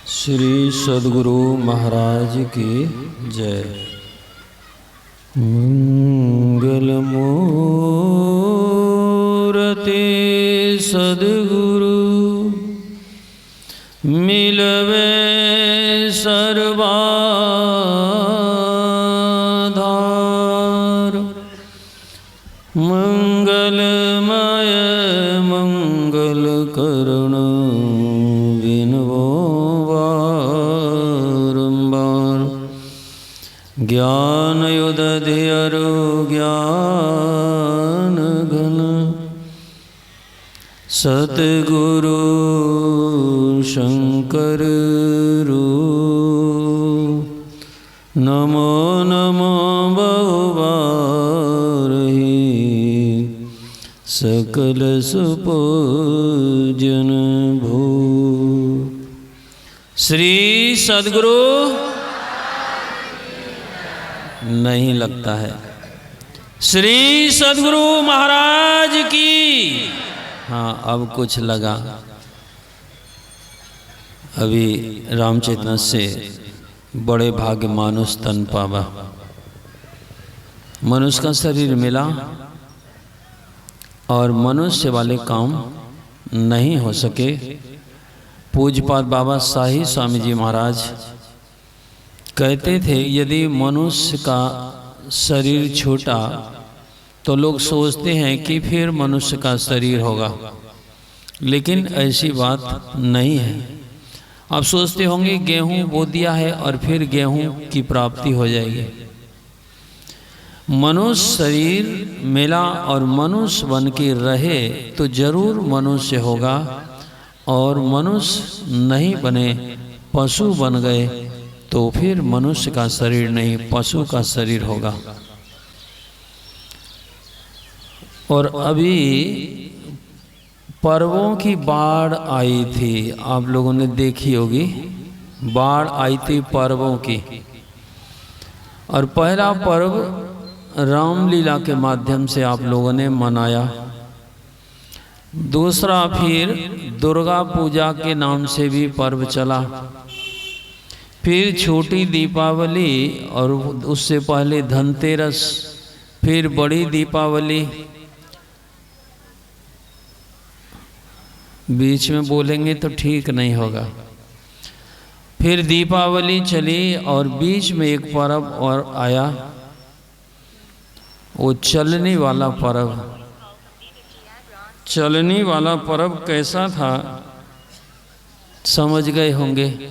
श्री सद्गुरु महाराज की जय। मंगल मूर्ति सद्गुरु मिलवे सर्वाधार। मंगलमय मंगल करण विनवो बारंबार। ज्ञान युदधियरु ज्ञान घन सतगुरु शंकर नमो नमो बहुबारहि सकल सुपूजन भू। श्री सद्गुरु नहीं लगता है। श्री सद्गुरु महाराज की। हाँ, अब कुछ लगा। अभी रामचेतना से बड़े भाग्य मानुष तन पावा। मनुष्य का शरीर मिला और मनुष्य वाले काम नहीं हो सके। पूज्यपाद बाबा शाही स्वामी जी महाराज कहते थे, यदि मनुष्य का शरीर छोटा तो लोग सोचते हैं कि फिर मनुष्य का शरीर होगा, लेकिन ऐसी बात नहीं है। आप सोचते होंगे गेहूं बो दिया है और फिर गेहूं की प्राप्ति हो जाएगी। मनुष्य शरीर मिला और मनुष्य बन के रहे तो जरूर मनुष्य होगा, और मनुष्य नहीं बने पशु बन गए तो फिर मनुष्य का शरीर नहीं पशु का शरीर होगा। और अभी पर्वों की बाढ़ आई थी, आप लोगों ने देखी होगी। बाढ़ आई थी पर्वों की, और पहला पर्व रामलीला के माध्यम से आप लोगों ने मनाया। दूसरा फिर दुर्गा पूजा के नाम से भी पर्व चला। फिर छोटी दीपावली, और उससे पहले धनतेरस, फिर बड़ी दीपावली। बीच में बोलेंगे तो ठीक नहीं होगा। फिर दीपावली चली और बीच में एक पर्व और आया, वो चलने वाला पर्व। चलने वाला पर्व कैसा था समझ गए होंगे।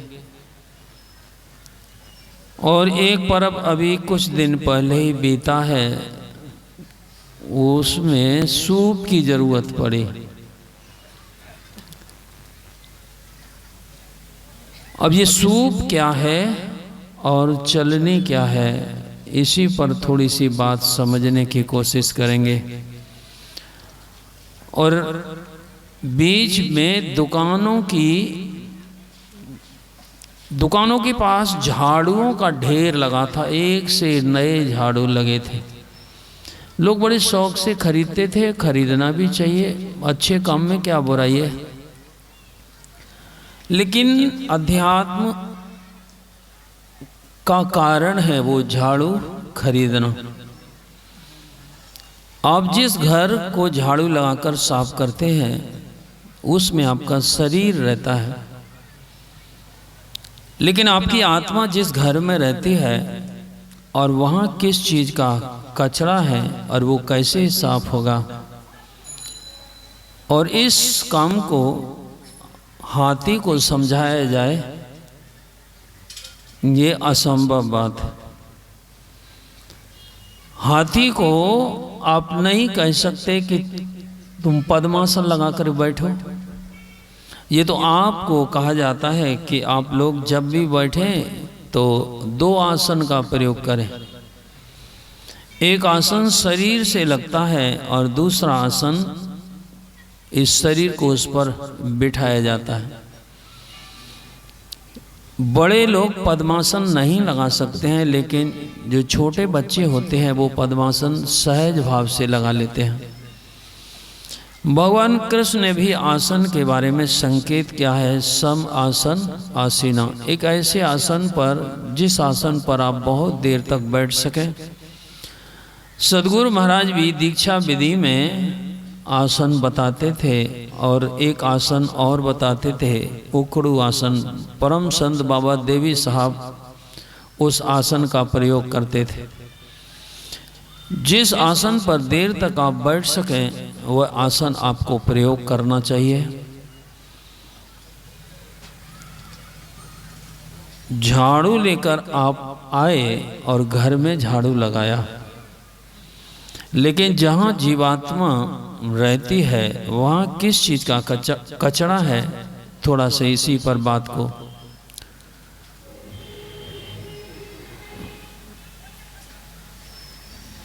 और एक पर्व अभी कुछ दिन पहले ही बीता है, उसमें सूप की जरूरत पड़ी। अब ये सूप क्या है और चलनी क्या है, इसी पर थोड़ी सी बात समझने की कोशिश करेंगे। और बीच में दुकानों के पास झाड़ुओं का ढेर लगा था। एक से नए झाड़ू लगे थे। लोग बड़े शौक से खरीदते थे, खरीदना भी चाहिए, अच्छे काम में क्या बुराई है। लेकिन अध्यात्म का कारण है वो झाड़ू खरीदना। आप जिस घर को झाड़ू लगाकर साफ करते हैं उसमें आपका शरीर रहता है, लेकिन आपकी आत्मा जिस घर में रहती है और वहाँ किस चीज़ का कचरा है और वो कैसे साफ होगा। और इस काम को हाथी को समझाया जाए ये असंभव बात है। हाथी को आप नहीं कह सकते कि तुम पद्मासन लगाकर बैठो। ये तो आपको कहा जाता है कि आप लोग जब भी बैठें तो दो आसन का प्रयोग करें। एक आसन शरीर से लगता है और दूसरा आसन इस शरीर को उस पर बिठाया जाता है। बड़े लोग पद्मासन नहीं लगा सकते हैं, लेकिन जो छोटे बच्चे होते हैं वो पद्मासन सहज भाव से लगा लेते हैं। भगवान कृष्ण ने भी आसन के बारे में संकेत किया है। सम आसन आसीना, एक ऐसे आसन पर जिस आसन पर आप बहुत देर तक बैठ सकें। सदगुरु महाराज भी दीक्षा विधि में आसन बताते थे और एक आसन और बताते थे, उखड़ू आसन। परम संत बाबा देवी साहब उस आसन का प्रयोग करते थे। जिस आसन पर देर तक आप बैठ सकें वह आसन आपको प्रयोग करना चाहिए। झाड़ू लेकर आप आए और घर में झाड़ू लगाया, लेकिन जहाँ जीवात्मा रहती है वहाँ किस चीज़ का कचरा है, थोड़ा सा इसी पर बात को।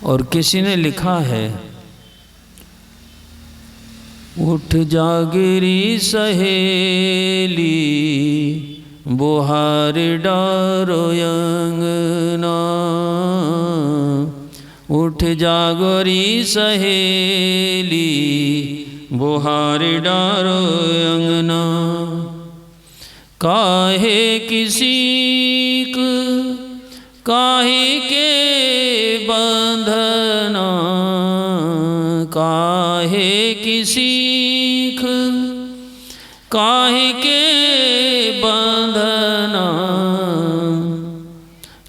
और किसी ने लिखा है, उठ जागरी सहेली बुहार डारो अंगना, उठ जागरी सहेली बुहार डारो अंगना, काहे किसी काहे के बंधना, काहे किसी काहे के बंधना,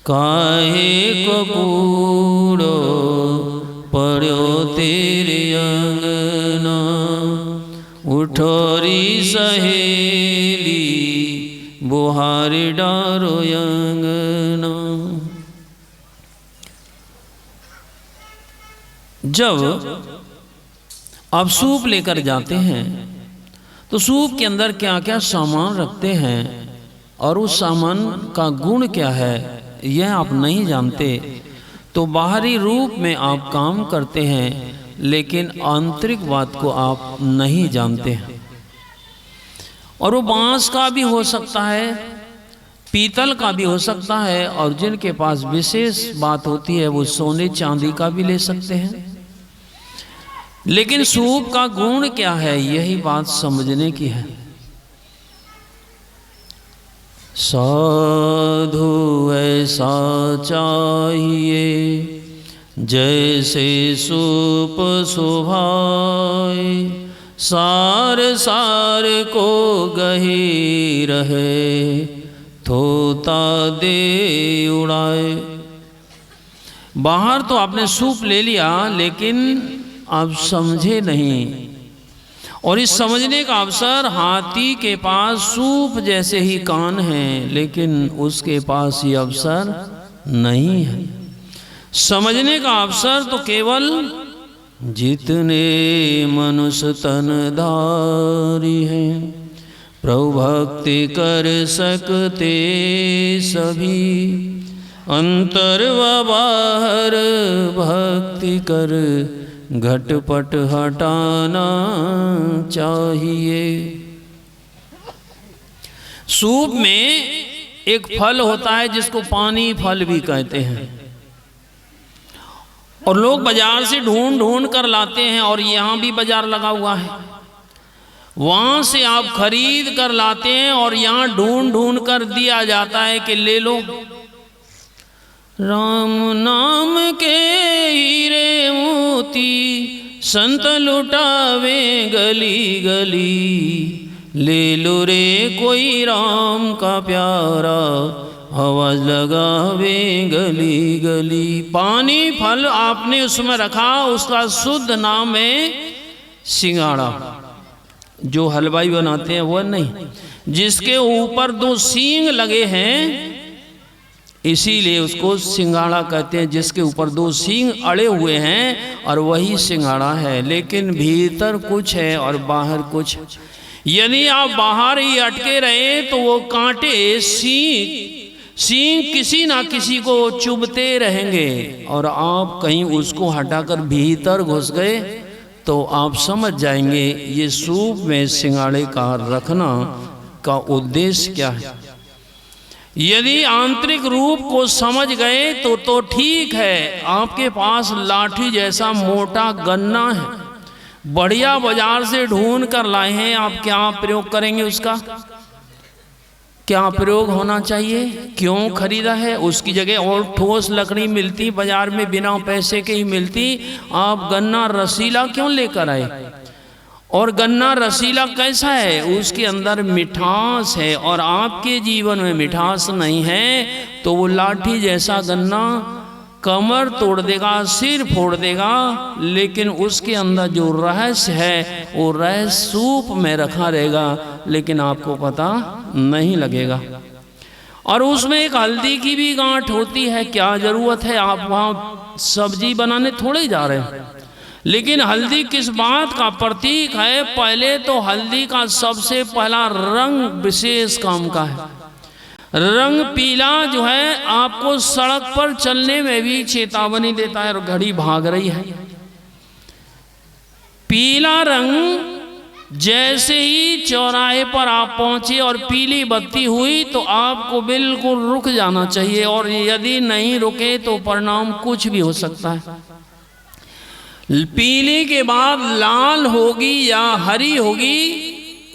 काहे को कूड़ो पड़ो तेरे अंगना, उठोरी सहेली बुहार डारो अंगना। जब आप सूप लेकर जाते हैं तो सूप के अंदर क्या क्या सामान रखते हैं और उस सामान का गुण क्या है यह आप नहीं जानते, तो बाहरी रूप में आप काम करते हैं लेकिन आंतरिक बात को आप नहीं जानते हैं। और वो बांस का भी हो सकता है, पीतल का भी हो सकता है, और जिनके पास विशेष बात होती है वो सोने चांदी का भी ले सकते हैं। लेकिन सूप का गुण क्या है यही बात समझने की है। साधु ऐसा चाहिए जैसे सूप सुभाए, सार सार को गही रहे थोता दे उड़ाए। बाहर तो आपने सूप ले लिया लेकिन आप समझे नहीं, और इस समझने का अवसर, हाथी के पास सूप जैसे ही कान हैं लेकिन उसके पास ये अवसर नहीं है। समझने का अवसर तो केवल जितने मनुष्य तनधारी हैं, प्रभु भक्ति कर सकते सभी, अंतर व बाहर भक्ति कर घटपट हटाना चाहिए। सूप में एक फल होता है जिसको पानी फल भी कहते हैं, और लोग बाजार से ढूंढ ढूंढ कर लाते हैं, और यहाँ भी बाजार लगा हुआ है, वहां से आप खरीद कर लाते हैं और यहाँ ढूंढ ढूंढ कर दिया जाता है कि ले लो। राम नाम के हीरे मोती संत लुटावे गली गली, ले लो रे कोई राम का प्यारा आवाज लगावे गली गली। पानी फल आपने उसमें रखा, उसका शुद्ध नाम है सिंगाड़ा। जो हलवाई बनाते हैं वह नहीं, जिसके ऊपर दो सींग लगे हैं इसीलिए उसको सिंगाड़ा कहते हैं, जिसके ऊपर दो सींग अड़े हुए हैं और वही सिंगाड़ा है। लेकिन भीतर कुछ है और बाहर कुछ। यदि आप बाहर ही अटके रहे तो वो कांटे सींग किसी ना किसी को चुभते रहेंगे, और आप कहीं उसको हटाकर भीतर घुस गए तो आप समझ जाएंगे ये सूप में सिंगाड़े का रखना का उद्देश्य क्या है। यदि आंतरिक रूप को समझ गए तो ठीक है। आपके पास लाठी जैसा मोटा गन्ना है, बढ़िया बाजार से ढूंढ कर लाए हैं, आप क्या प्रयोग करेंगे? उसका क्या प्रयोग होना चाहिए? क्यों खरीदा है? उसकी जगह और ठोस लकड़ी मिलती बाजार में, बिना पैसे के ही मिलती। आप गन्ना रसीला क्यों लेकर आए? और गन्ना रसीला कैसा है? उसके अंदर मिठास है, और आपके जीवन में मिठास नहीं है तो वो लाठी जैसा गन्ना कमर तोड़ देगा, सिर फोड़ देगा, लेकिन उसके अंदर जो रहस्य है वो रहस्य सूप में रखा रहेगा, लेकिन आपको पता नहीं लगेगा। और उसमें एक हल्दी की भी गांठ होती है। क्या जरूरत है? आप वहाँ सब्जी बनाने थोड़े ही जा रहे हैं। लेकिन हल्दी किस बात का प्रतीक है? पहले तो हल्दी का सबसे पहला रंग विशेष काम का है। रंग पीला जो है आपको सड़क पर चलने में भी चेतावनी देता है, और घड़ी भाग रही है। पीला रंग जैसे ही चौराहे पर आप पहुंचे और पीली बत्ती हुई तो आपको बिल्कुल रुक जाना चाहिए, और यदि नहीं रुके तो परिणाम कुछ भी हो सकता है। पीली के बाद लाल होगी या हरी होगी,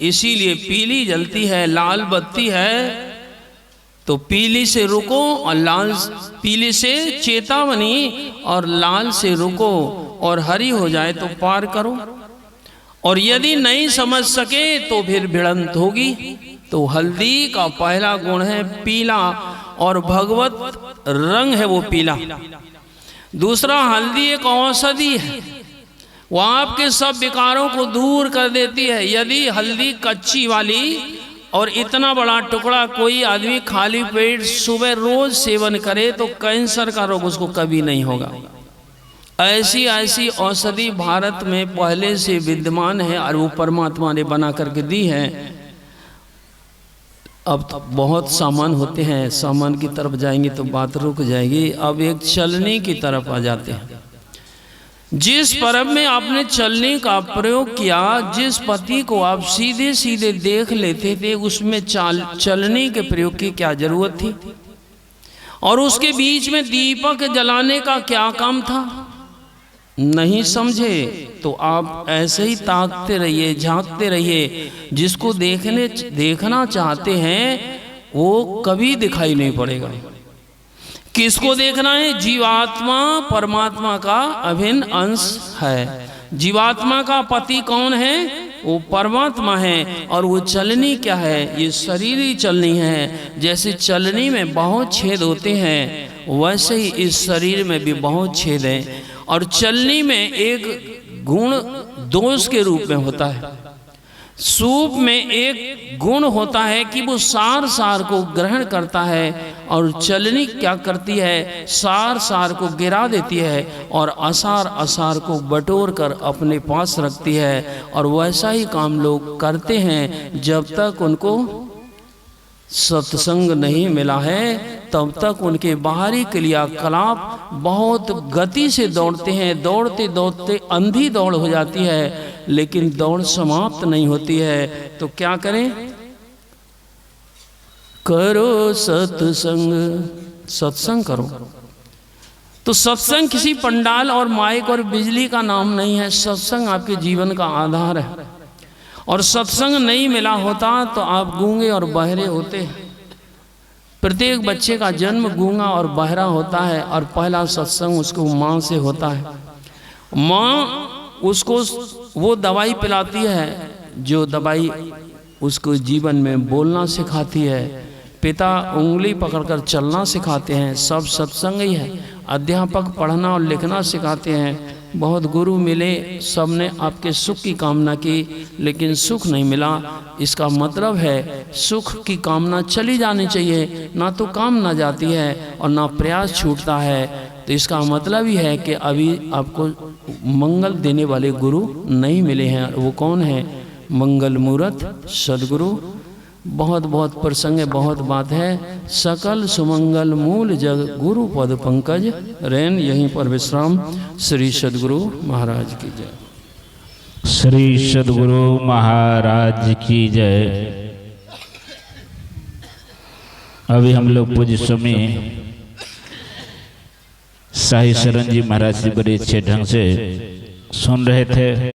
इसीलिए पीली जलती है, लाल बत्ती है तो पीली से रुको, और लाल पीली से चेतावनी, और लाल से रुको, और हरी हो जाए तो पार करो। और यदि नहीं समझ सके तो फिर भिड़ंत होगी। तो हल्दी का पहला गुण है पीला, और भगवत रंग है वो पीला। दूसरा, हल्दी एक औषधि है, वो आपके सब विकारों को दूर कर देती है। यदि हल्दी कच्ची वाली और इतना बड़ा टुकड़ा कोई आदमी खाली पेट सुबह रोज सेवन करे तो कैंसर का रोग उसको कभी नहीं होगा। ऐसी ऐसी औषधि भारत में पहले से विद्यमान है, और वो परमात्मा ने बना करके दी है। अब तो बहुत सामान होते हैं, सामान की तरफ जाएंगे तो बात रुक जाएगी। अब एक चलनी की तरफ आ जाते हैं। जिस पर्व में आपने चलनी का प्रयोग किया, जिस पति को आप सीधे सीधे देख लेते थे, उसमें चलनी के प्रयोग की क्या जरूरत थी? और उसके बीच में दीपक जलाने का क्या काम था? नहीं समझे तो आप ऐसे ही ताकते रहिए, झांकते रहिए। जिसको देखना चाहते हैं वो कभी दिखाई नहीं पड़ेगा। किसको देखना है? जीवात्मा परमात्मा का अभिन्न अंश है। जीवात्मा का पति कौन है? वो परमात्मा है। और वो चलनी क्या है? ये शरीर ही चलनी है। जैसे चलनी में बहुत छेद होते हैं, वैसे ही इस शरीर में भी बहुत छेद है। और चलनी में एक गुण दोष के रूप में होता है। सूप में एक गुण होता है कि वो सार सार को ग्रहण करता है, और चलनी क्या करती है? सार सार को गिरा देती है और असार असार को बटोर कर अपने पास रखती है। और वैसा ही काम लोग करते हैं। जब तक उनको सत्संग नहीं मिला है तब तक उनके बाहरी क्रियाकलाप बहुत गति से दौड़ते हैं। दौड़ते दौड़ते अंधी दौड़ हो जाती है, लेकिन दौड़ समाप्त नहीं होती है। तो क्या करें? करो सत्संग, सत्संग करो। तो सत्संग किसी पंडाल और माइक और बिजली का नाम नहीं है। सत्संग आपके जीवन का आधार है। और सत्संग नहीं मिला होता तो आप गूंगे और बहरे होते। प्रत्येक बच्चे का जन्म गूंगा और बहरा होता है, और पहला सत्संग उसको माँ से होता है। माँ उसको वो दवाई पिलाती है जो दवाई उसको जीवन में बोलना सिखाती है। पिता उंगली पकड़कर चलना सिखाते हैं। सब सत्संग ही है। अध्यापक पढ़ना और लिखना सिखाते हैं। बहुत गुरु मिले, सब ने आपके सुख की कामना की, लेकिन सुख नहीं मिला। इसका मतलब है सुख की कामना चली जानी चाहिए, ना तो कामना जाती है और ना प्रयास छूटता है। तो इसका मतलब ही है कि अभी आपको मंगल देने वाले गुरु नहीं मिले हैं। वो कौन है? मंगल मूर्त सदगुरु। बहुत बहुत प्रसंग है, बहुत बात है। सकल सुमंगल मूल जग गुरु पद पंकज रैन। यहीं पर विश्राम। श्री सदगुरु महाराज की जय। श्री सदगुरु महाराज की जय। अभी हम लोग पूज्य स्वामी साई शरण जी महाराज जी बड़े अच्छे ढंग से सुन रहे थे।